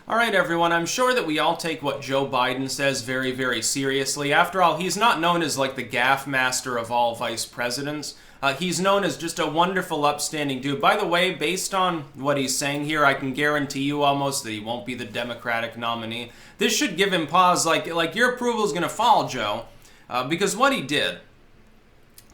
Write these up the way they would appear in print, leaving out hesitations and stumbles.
All right, everyone, I'm sure that we all take what Joe Biden says very, very seriously. After all, he's not known as like the gaffe master of all vice presidents. He's known as just a wonderful, upstanding dude. By the way, based on what he's saying here, I can guarantee you almost that he won't be the Democratic nominee. This should give him pause, like your approval is going to fall, Joe, because what he did,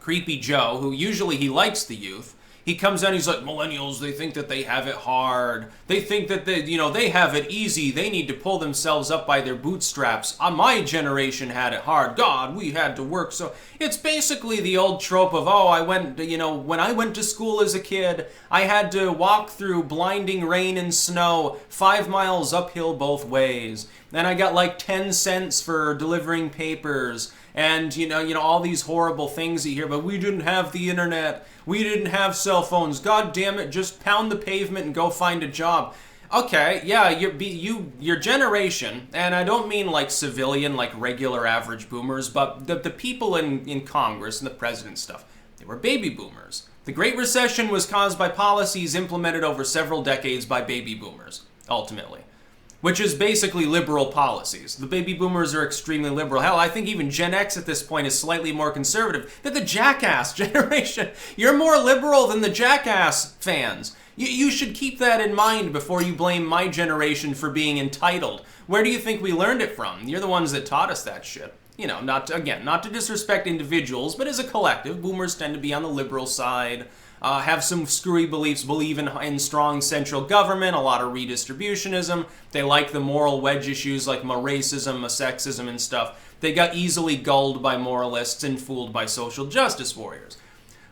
Creepy Joe, who usually he likes the youth, he comes out and he's like, millennials, they think that they have it hard. They think that they have it easy. They need to pull themselves up by their bootstraps. My generation had it hard. God, we had to work. So it's basically the old trope of, when I went to school as a kid, I had to walk through blinding rain and snow 5 miles uphill both ways. Then I got like 10 cents for delivering papers. And, all these horrible things you hear, but we didn't have the internet. We didn't have cell phones. God damn it, just pound the pavement and go find a job. Okay, yeah, your generation, and I don't mean like civilian, like regular average boomers, but the people in Congress and the president stuff, they were baby boomers. The Great Recession was caused by policies implemented over several decades by baby boomers, ultimately. Which is basically liberal policies. The baby boomers are extremely liberal. Hell, I think even Gen X at this point is slightly more conservative. They're the jackass generation. You're more liberal than the jackass fans. You should keep that in mind before you blame my generation for being entitled. Where do you think we learned it from? You're the ones that taught us that shit. Not to disrespect individuals, but as a collective, boomers tend to be on the liberal side. Have some screwy beliefs, believe in strong central government, a lot of redistributionism. They like the moral wedge issues like racism, sexism, and stuff. They got easily gulled by moralists and fooled by social justice warriors.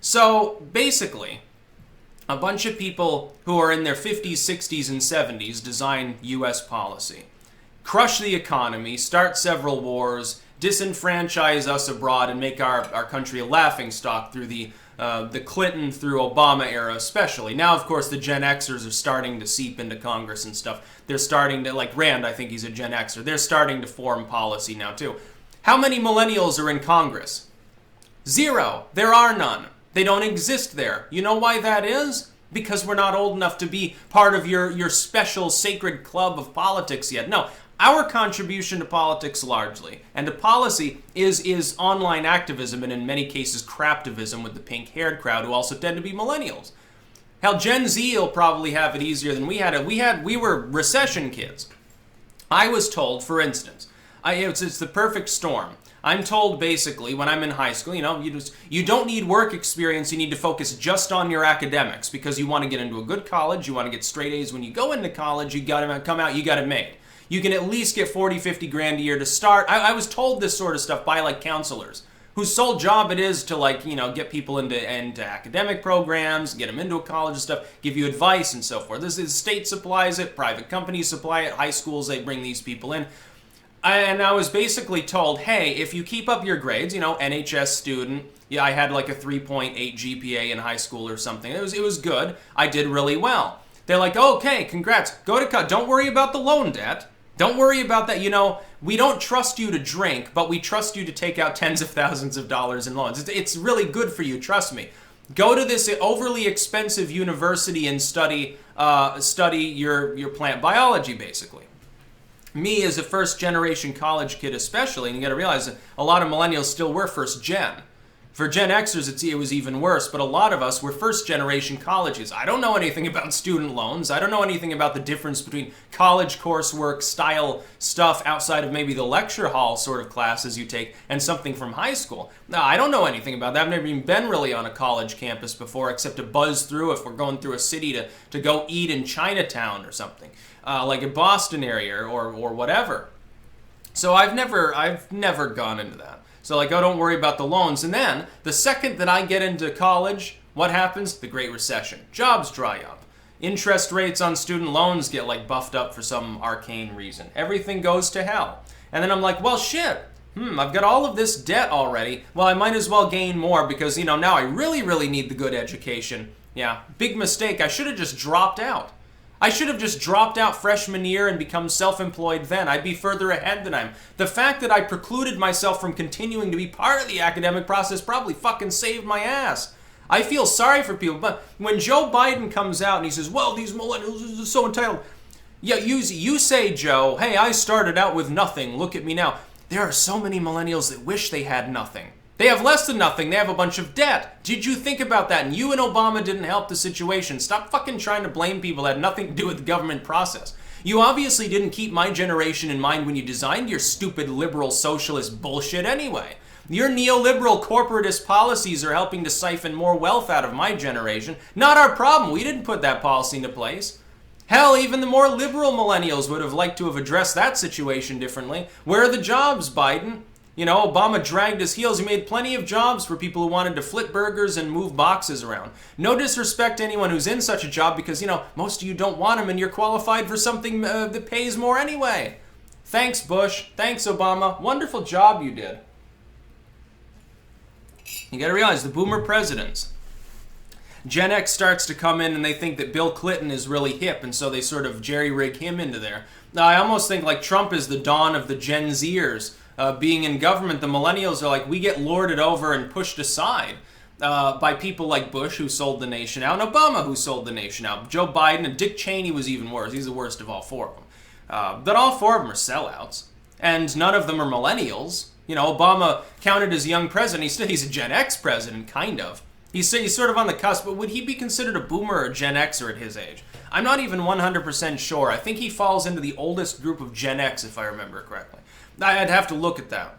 So, basically, a bunch of people who are in their 50s, 60s, and 70s design U.S. policy. Crush the economy, start several wars, disenfranchise us abroad, and make our country a laughingstock through the Clinton through Obama era especially. Now, of course, the Gen Xers are starting to seep into Congress and stuff. They're starting to, like Rand, I think he's a Gen Xer. They're starting to form policy now, too. How many millennials are in Congress? 0. There are none. They don't exist there. You know why that is? Because we're not old enough to be part of your special sacred club of politics yet. No. Our contribution to politics largely, and to policy, is online activism and in many cases craptivism with the pink-haired crowd who also tend to be millennials. Hell, Gen Z will probably have it easier than we had it. We were recession kids. I was told, for instance, it's the perfect storm. I'm told basically when I'm in high school, you don't need work experience, you need to focus just on your academics because you want to get into a good college, you want to get straight A's when you go into college, you got to come out, you got it made. You can at least get 40, 50 grand a year to start. I was told this sort of stuff by like counselors whose sole job it is to get people into academic programs, get them into a college and stuff, give you advice and so forth. The state supplies it, private companies supply it, high schools, they bring these people in. And I was basically told, hey, if you keep up your grades, NHS student, yeah, I had like a 3.8 GPA in high school or something. It was good. I did really well. They're like, okay, congrats. Go to college. Don't worry about the loan debt. Don't worry about that. We don't trust you to drink, but we trust you to take out tens of thousands of dollars in loans. It's really good for you, trust me. Go to this overly expensive university and study your plant biology, basically. Me, as a first-generation college kid especially, and you got to realize that a lot of millennials still were first-gen. For Gen Xers, it was even worse, but a lot of us were first-generation colleges. I don't know anything about student loans. I don't know anything about the difference between college coursework style stuff outside of maybe the lecture hall sort of classes you take and something from high school. No, I don't know anything about that. I've never even been really on a college campus before except to buzz through if we're going through a city to go eat in Chinatown or something, like a Boston area or whatever. So I've never gone into that. So don't worry about the loans. And then, the second that I get into college, what happens? The Great Recession. Jobs dry up. Interest rates on student loans get buffed up for some arcane reason. Everything goes to hell. And then I'm like, well, shit. I've got all of this debt already. Well, I might as well gain more because, now I really, really need the good education. Yeah, big mistake. I should have just dropped out. I should have just dropped out freshman year and become self-employed then. I'd be further ahead than I am. The fact that I precluded myself from continuing to be part of the academic process probably fucking saved my ass. I feel sorry for people, but when Joe Biden comes out and he says, well, these millennials are so entitled, Yeah, you say, Joe, hey, I started out with nothing, look at me now. There are so many millennials that wish they had nothing. They have less than nothing, they have a bunch of debt. Did you think about that? And you and Obama didn't help the situation. Stop fucking trying to blame people that had nothing to do with the government process. You obviously didn't keep my generation in mind when you designed your stupid liberal socialist bullshit anyway. Your neoliberal corporatist policies are helping to siphon more wealth out of my generation. Not our problem. We didn't put that policy into place. Hell, even the more liberal millennials would have liked to have addressed that situation differently. Where are the jobs, Biden? You know, Obama dragged his heels. He made plenty of jobs for people who wanted to flip burgers and move boxes around. No disrespect to anyone who's in such a job because, you know, most of you don't want them and you're qualified for something that pays more anyway. Thanks, Bush. Thanks, Obama. Wonderful job you did. You gotta realize, the boomer presidents, Gen X starts to come in and they think that Bill Clinton is really hip, and so they sort of jerry-rig him into there. Now, I almost think like Trump is the dawn of the Gen Zers. Being in government, the millennials are like, we get lorded over and pushed aside by people like Bush, who sold the nation out, and Obama, who sold the nation out. Joe Biden, and Dick Cheney was even worse. He's the worst of all four of them. But all four of them are sellouts, and none of them are millennials. You know, Obama counted as a young president. He's a Gen X president, kind of. He's sort of on the cusp, but would he be considered a boomer or a Gen Xer at his age? I'm not even 100% sure. I think he falls into the oldest group of Gen X, if I remember correctly. I'd have to look at that.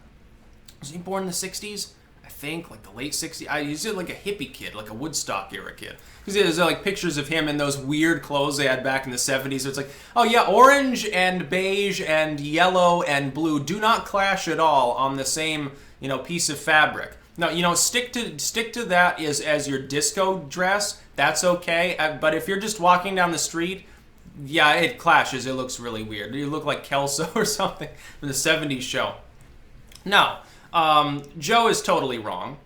Was he born in the 60s? I think, like the late 60s. He's like a hippie kid, like a Woodstock era kid. Because there's like pictures of him in those weird clothes they had back in the 70s. So it's like, oh yeah, orange and beige and yellow and blue do not clash at all on the same, you know, piece of fabric. No, you know, stick to that as your disco dress. That's okay. But if you're just walking down the street, yeah, it clashes. It looks really weird. You look like Kelso or something from the 70s show. No, Joe is totally wrong.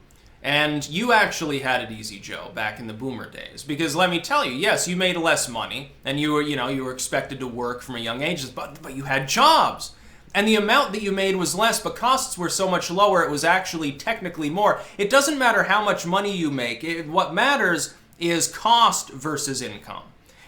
And you actually had it easy, Joe, back in the boomer days. Because let me tell you, yes, you made less money, and you were expected to work from a young age, but you had jobs. And the amount that you made was less, but costs were so much lower, it was actually technically more. It doesn't matter how much money you make. What matters is cost versus income.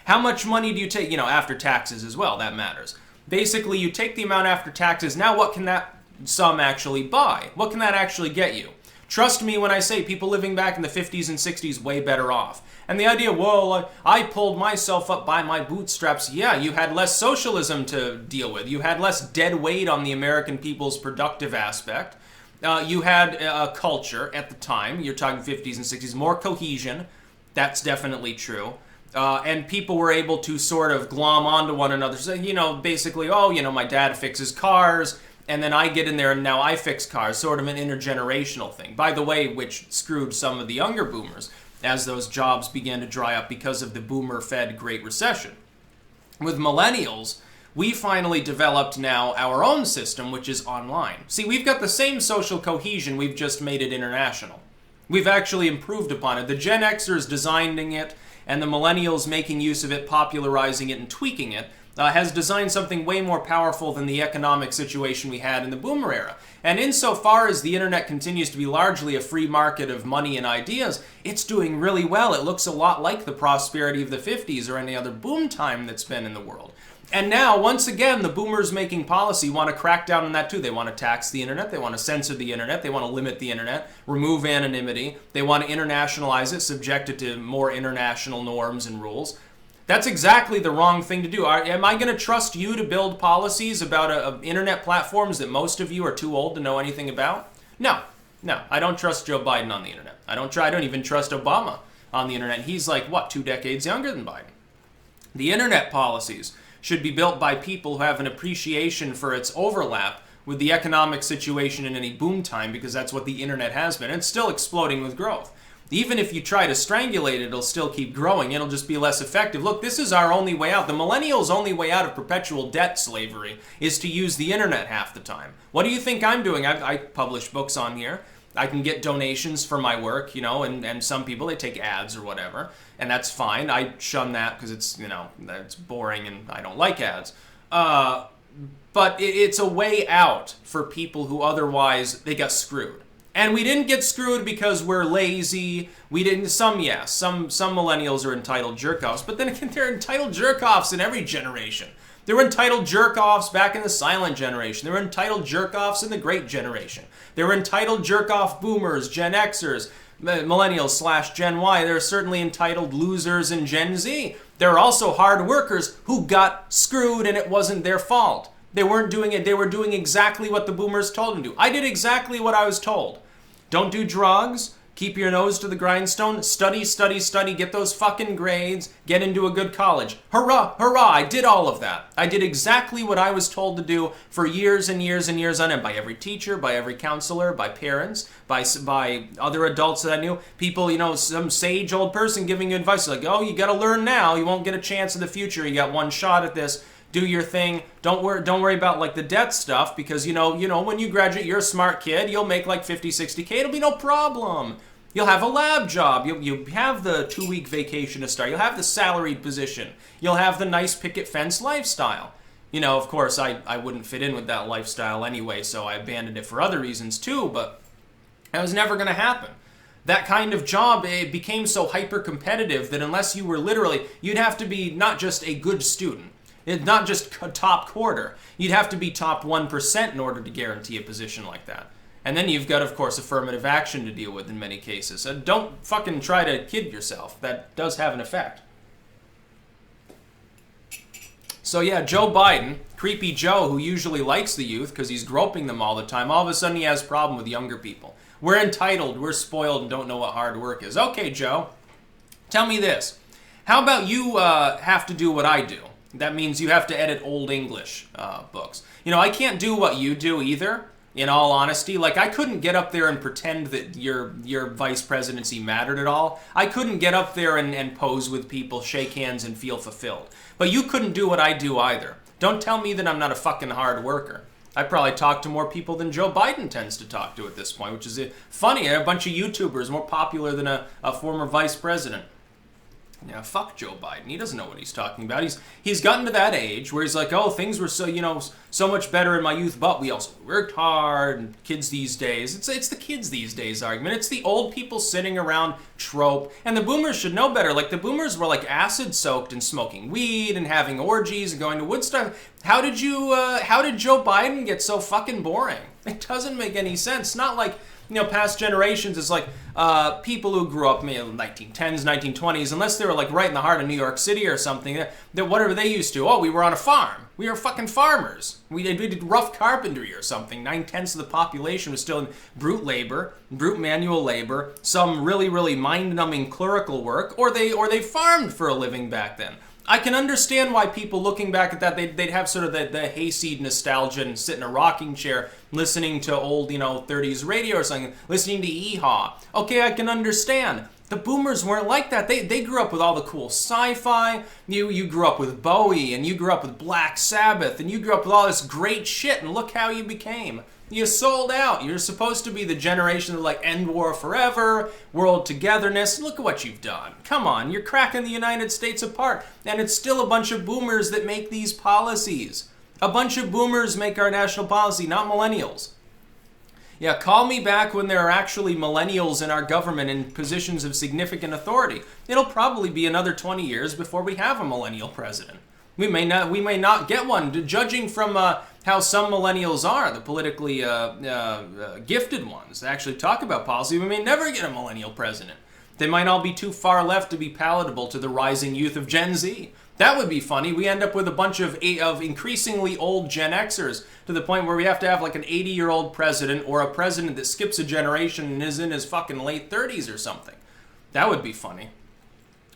How much money do you take, after taxes as well? That matters. Basically, you take the amount after taxes. Now, what can that sum actually buy? What can that actually get you? Trust me when I say people living back in the 50s and 60s way better off. And the idea, well, I pulled myself up by my bootstraps. Yeah, you had less socialism to deal with. You had less dead weight on the American people's productive aspect. You had a culture at the time. You're talking 50s and 60s. More cohesion. That's definitely true. And people were able to sort of glom onto one another. So, basically, my dad fixes cars, and then I get in there and now I fix cars. Sort of an intergenerational thing. By the way, which screwed some of the younger boomers as those jobs began to dry up because of the boomer-fed Great Recession. With millennials, we finally developed now our own system, which is online. See, we've got the same social cohesion, we've just made it international. We've actually improved upon it. The Gen Xers designing it, and the millennials making use of it, popularizing it, and tweaking it, has designed something way more powerful than the economic situation we had in the boomer era. And insofar as the internet continues to be largely a free market of money and ideas, it's doing really well. It looks a lot like the prosperity of the 50s or any other boom time that's been in the world. And now, once again, the boomers making policy want to crack down on that too. They want to tax the internet, they want to censor the internet, they want to limit the internet, remove anonymity, they want to internationalize it, subject it to more international norms and rules. That's exactly the wrong thing to do. Am I going to trust you to build policies about internet platforms that most of you are too old to know anything about? No. I don't trust Joe Biden on the internet. I don't even trust Obama on the internet. He's like, 2 decades younger than Biden. The internet policies should be built by people who have an appreciation for its overlap with the economic situation in any boom time, because that's what the internet has been. It's still exploding with growth. Even if you try to strangulate it, it'll still keep growing. It'll just be less effective. Look, this is our only way out. The millennials' only way out of perpetual debt slavery is to use the internet half the time. What do you think I'm doing? I publish books on here. I can get donations for my work, and some people, they take ads or whatever, and that's fine. I shun that because it's, it's boring and I don't like ads. But it's a way out for people who otherwise, they got screwed. And we didn't get screwed because we're lazy. We didn't, yes, some millennials are entitled jerk-offs, but then again, they're entitled jerk-offs in every generation. They were entitled jerk-offs back in the silent generation. They were entitled jerk-offs in the great generation. They were entitled jerk-off boomers, Gen Xers, millennials / Gen Y. They're certainly entitled losers in Gen Z. There are also hard workers who got screwed and it wasn't their fault. They weren't doing it. They were doing exactly what the boomers told them to do. I did exactly what I was told. Don't do drugs. Keep your nose to the grindstone. Study, study, study. Get those fucking grades. Get into a good college. Hurrah, hurrah. I did all of that. I did exactly what I was told to do for years and years and years on end. By every teacher, by every counselor, by parents, by other adults that I knew. People, you know, some sage old person giving you advice. Like, oh, you got to learn now. You won't get a chance in the future. You got one shot at this. Do your thing. Don't worry about like the debt stuff, because you know when you graduate, you're a smart kid. You'll make like 50, 60K. It'll be no problem. You'll have a lab job. You have the 2-week vacation to start. You'll have the salaried position. You'll have the nice picket fence lifestyle. You know, of course, I wouldn't fit in with that lifestyle anyway, so I abandoned it for other reasons too, but that was never going to happen. That kind of job, it became so hyper-competitive that unless you were literally, you'd have to be not just a good student, not just top quarter. You'd have to be top 1% in order to guarantee a position like that. And then you've got, of course, affirmative action to deal with in many cases. So don't fucking try to kid yourself. That does have an effect. So yeah, Joe Biden, creepy Joe, who usually likes the youth because he's groping them all the time, all of a sudden he has a problem with younger people. We're entitled, we're spoiled, and don't know what hard work is. Okay, Joe, tell me this. How about you have to do what I do? That means you have to edit Old English books. You know, I can't do what you do either, in all honesty. Like, I couldn't get up there and pretend that your vice presidency mattered at all. I couldn't get up there and pose with people, shake hands, and feel fulfilled. But you couldn't do what I do either. Don't tell me that I'm not a fucking hard worker. I probably talk to more people than Joe Biden tends to talk to at this point, which is funny. A bunch of YouTubers more popular than a former vice president. Yeah, fuck Joe Biden. He doesn't know what he's talking about. He's gotten to that age where he's like, oh, things were so much better in my youth, but we also worked hard, and kids these days. It's the kids these days argument. It's the old people sitting around trope, and the boomers should know better. Like, the boomers were like acid soaked and smoking weed and having orgies and going to Woodstock. How did Joe Biden get so fucking boring? It doesn't make any sense. Not like, you know, past generations, it's like people who grew up in the 1910s, 1920s, unless they were like right in the heart of New York City or something, that whatever they used to, oh, we were on a farm. We were fucking farmers. We did rough carpentry or something. 9/10 of the population was still in brute labor, brute manual labor, some really, really mind-numbing clerical work, or they farmed for a living back then. I can understand why people looking back at that, they'd have sort of the hayseed nostalgia and sit in a rocking chair listening to old, 30s radio or something, listening to Hee-Haw. Okay, I can understand. The boomers weren't like that. They grew up with all the cool sci-fi. You grew up with Bowie, and you grew up with Black Sabbath, and you grew up with all this great shit, and look how you became. You sold out. You're supposed to be the generation that like end war forever, world togetherness. Look at what you've done. Come on, you're cracking the United States apart. And it's still a bunch of boomers that make these policies. A bunch of boomers make our national policy, not millennials. Yeah, call me back when there are actually millennials in our government in positions of significant authority. It'll probably be another 20 years before we have a millennial president. We may not get one, judging from how some millennials are, the politically gifted ones that actually talk about policy. We may never get a millennial president. They might all be too far left to be palatable to the rising youth of Gen Z. That would be funny. We end up with a bunch of increasingly old Gen Xers to the point where we have to have like an 80-year-old president or a president that skips a generation and is in his fucking late 30s or something. That would be funny.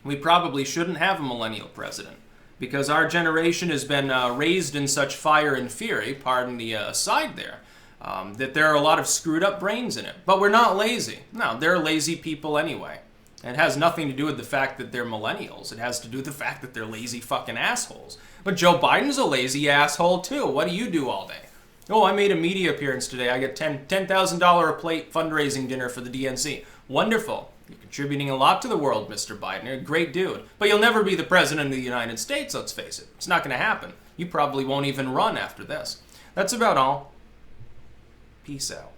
We probably shouldn't have a millennial president, because our generation has been raised in such fire and fury, pardon the aside there, that there are a lot of screwed up brains in it. But we're not lazy. No, they're lazy people anyway. And it has nothing to do with the fact that they're millennials. It has to do with the fact that they're lazy fucking assholes. But Joe Biden's a lazy asshole too. What do you do all day? Oh, I made a media appearance today. I get $10,000 a plate fundraising dinner for the DNC. Wonderful. You're contributing a lot to the world, Mr. Biden. You're a great dude. But you'll never be the president of the United States, let's face it. It's not going to happen. You probably won't even run after this. That's about all. Peace out.